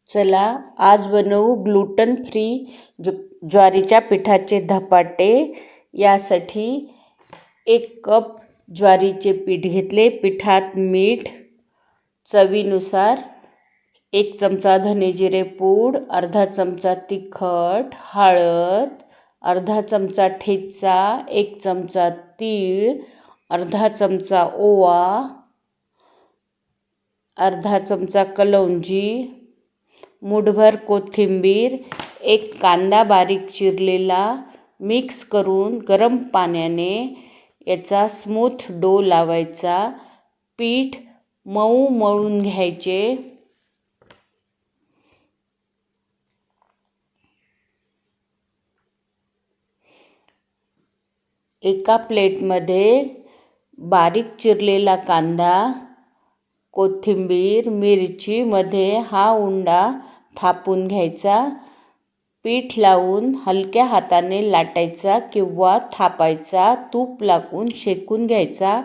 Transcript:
चला आज बनवू ग्लूटन फ्री ज्वारीच्या पिठाचे धपाटे। यासाठी 1 कप ज्वारीचे पीठ घेतले। पिठात मीठ चवीनुसार, 1 चमचा धने जिरे पूड, अर्धा चमचा तिखट, हळद, अर्धा चमचा ठेचा, 1 चमचा तीळ, अर्धा चमचा ओवा, अर्धा चमचा कलौंजी, मुठभर कोथिंबीर, 1 कांदा बारीक चिरलेला मिक्स करून गरम पाण्याने याचा स्मूथ डो लावायचा। पीठ मऊ मळून घ्यायचे। एका प्लेटमध्ये बारीक चिरलेला कांदा, कोथिंबीर, मिरची मध्ये हा उंडा थापून घ्यायचा। पीठ लावून हलक्या हाताने लाटायचा किंवा थापायचा। तूप लागून शेकून घ्यायचा।